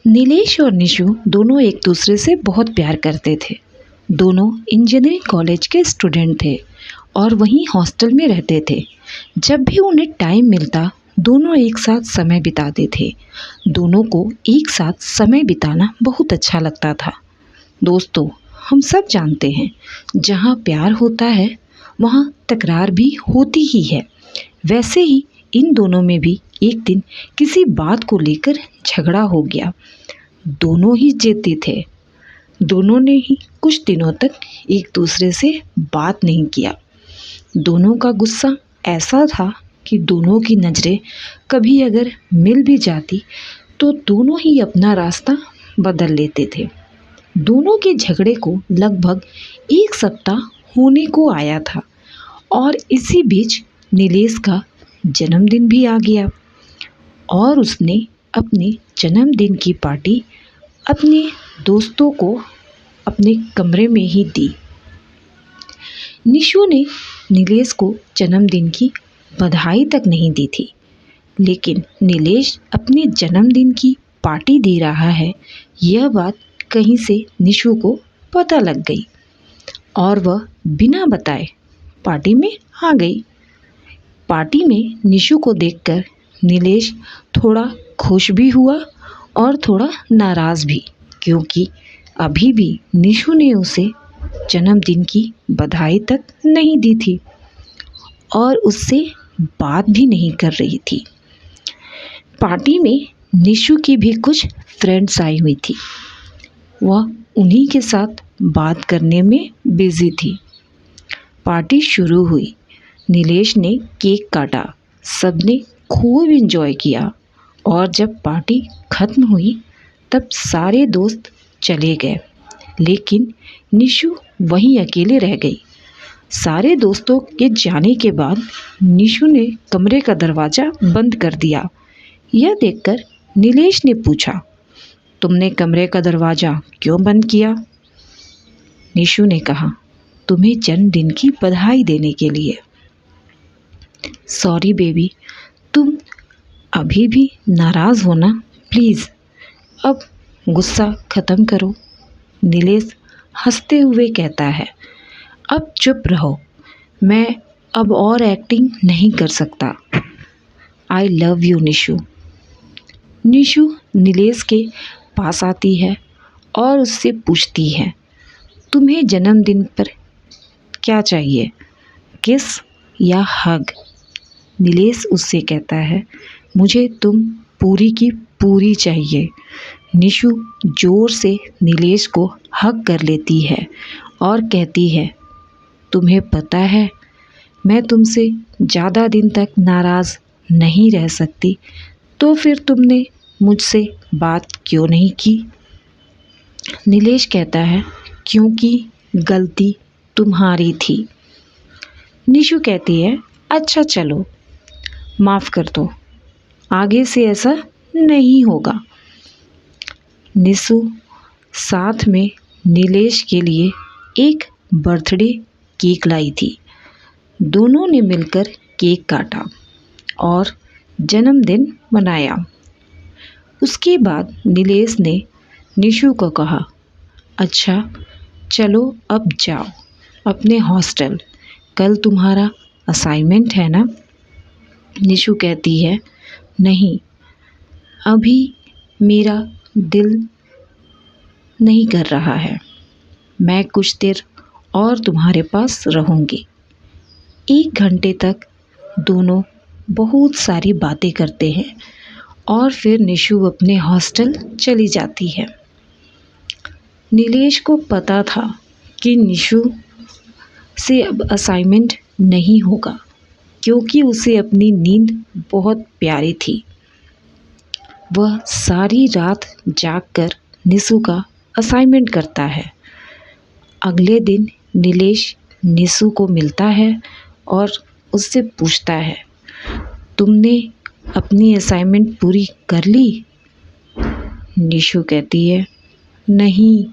नीलेश और निशु दोनों एक दूसरे से बहुत प्यार करते थे। दोनों इंजीनियरिंग कॉलेज के स्टूडेंट थे और वहीं हॉस्टल में रहते थे। जब भी उन्हें टाइम मिलता दोनों एक साथ समय बिताते थे। दोनों को एक साथ समय बिताना बहुत अच्छा लगता था। दोस्तों, हम सब जानते हैं जहाँ प्यार होता है वहाँ तकरार भी होती ही है। वैसे ही इन दोनों में भी एक दिन किसी बात को लेकर झगड़ा हो गया। दोनों ही जिद्दी थे। दोनों ने ही कुछ दिनों तक एक दूसरे से बात नहीं किया। दोनों का गुस्सा ऐसा था कि दोनों की नज़रें कभी अगर मिल भी जाती तो दोनों ही अपना रास्ता बदल लेते थे। दोनों के झगड़े को लगभग एक सप्ताह होने को आया था और इसी बीच नीलेश का जन्मदिन भी आ गया और उसने अपने जन्मदिन की पार्टी अपने दोस्तों को अपने कमरे में ही दी। निशु ने नीलेश को जन्मदिन की बधाई तक नहीं दी थी, लेकिन नीलेश अपने जन्मदिन की पार्टी दे रहा है यह बात कहीं से निशु को पता लग गई और वह बिना बताए पार्टी में आ गई। पार्टी में निशु को देखकर नीलेश थोड़ा खुश भी हुआ और थोड़ा नाराज़ भी, क्योंकि अभी भी निशु ने उसे जन्मदिन की बधाई तक नहीं दी थी और उससे बात भी नहीं कर रही थी। पार्टी में निशु की भी कुछ फ्रेंड्स आई हुई थी। वह उन्हीं के साथ बात करने में बिजी थी। पार्टी शुरू हुई। नीलेश ने केक काटा। सबने खूब एंजॉय किया और जब पार्टी खत्म हुई तब सारे दोस्त चले गए, लेकिन निशु वहीं अकेले रह गई। सारे दोस्तों के जाने के बाद निशु ने कमरे का दरवाज़ा बंद कर दिया। यह देखकर नीलेश ने पूछा, तुमने कमरे का दरवाज़ा क्यों बंद किया? निशु ने कहा, तुम्हें जन्मदिन की बधाई देने के लिए। सॉरी बेबी, तुम अभी भी नाराज़ हो ना? प्लीज़ अब गुस्सा ख़त्म करो। नीलेश हंसते हुए कहता है, अब चुप रहो, मैं अब और एक्टिंग नहीं कर सकता। आई लव यू निशु। निशु नीलेश के पास आती है और उससे पूछती है, तुम्हें जन्मदिन पर क्या चाहिए, किस या हग? नीलेश उससे कहता है, मुझे तुम पूरी की पूरी चाहिए। निशु जोर से नीलेश को हग कर लेती है और कहती है, तुम्हें पता है मैं तुमसे ज़्यादा दिन तक नाराज़ नहीं रह सकती, तो फिर तुमने मुझसे बात क्यों नहीं की? नीलेश कहता है, क्योंकि गलती तुम्हारी थी। निशु कहती है, अच्छा चलो माफ़ कर दो, आगे से ऐसा नहीं होगा। निशु साथ में नीलेश के लिए एक बर्थडे केक लाई थी। दोनों ने मिलकर केक काटा और जन्मदिन मनाया। उसके बाद नीलेश ने निशु को कहा, अच्छा चलो अब जाओ अपने हॉस्टल, कल तुम्हारा असाइनमेंट है ना? निशु कहती है, नहीं, अभी मेरा दिल नहीं कर रहा है, मैं कुछ देर और तुम्हारे पास रहूँगी। 1 घंटे तक दोनों बहुत सारी बातें करते हैं और फिर निशु अपने हॉस्टल चली जाती है। नीलेश को पता था कि निशु से अब असाइनमेंट नहीं होगा, क्योंकि उसे अपनी नींद बहुत प्यारी थी। वह सारी रात जागकर निशु का असाइनमेंट करता है। अगले दिन नीलेश निशु को मिलता है और उससे पूछता है, तुमने अपनी असाइनमेंट पूरी कर ली? निशु कहती है, नहीं,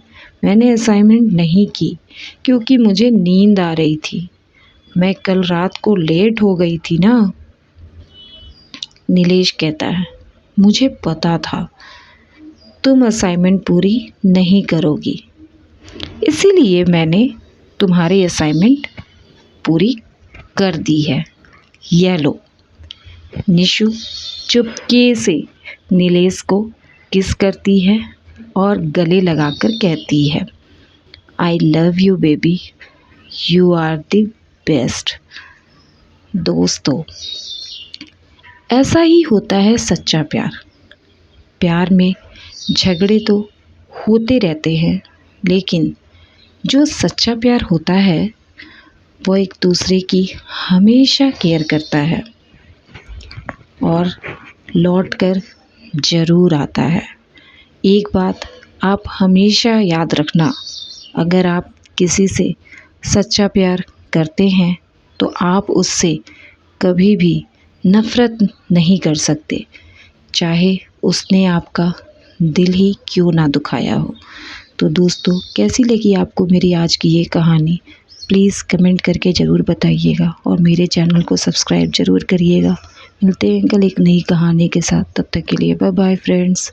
मैंने असाइनमेंट नहीं की क्योंकि मुझे नींद आ रही थी। मैं कल रात को लेट हो गई थी ना। नीलेश कहता है, मुझे पता था तुम असाइनमेंट पूरी नहीं करोगी, इसीलिए मैंने तुम्हारी असाइनमेंट पूरी कर दी है। ये लो। निशु चुपके से नीलेश को किस करती है और गले लगाकर कहती है, I love you baby, you are the best. दोस्तों, ऐसा ही होता है सच्चा प्यार। प्यार में झगड़े तो होते रहते हैं, लेकिन जो सच्चा प्यार होता है वो एक दूसरे की हमेशा केयर करता है और लौट कर ज़रूर आता है। एक बात आप हमेशा याद रखना, अगर आप किसी से सच्चा प्यार करते हैं तो आप उससे कभी भी नफ़रत नहीं कर सकते, चाहे उसने आपका दिल ही क्यों ना दुखाया हो। तो दोस्तों, कैसी लगी आपको मेरी आज की ये कहानी? प्लीज़ कमेंट करके ज़रूर बताइएगा और मेरे चैनल को सब्सक्राइब ज़रूर करिएगा। मिलते हैं कल एक नई कहानी के साथ, तब तक के लिए बाय बाय फ्रेंड्स।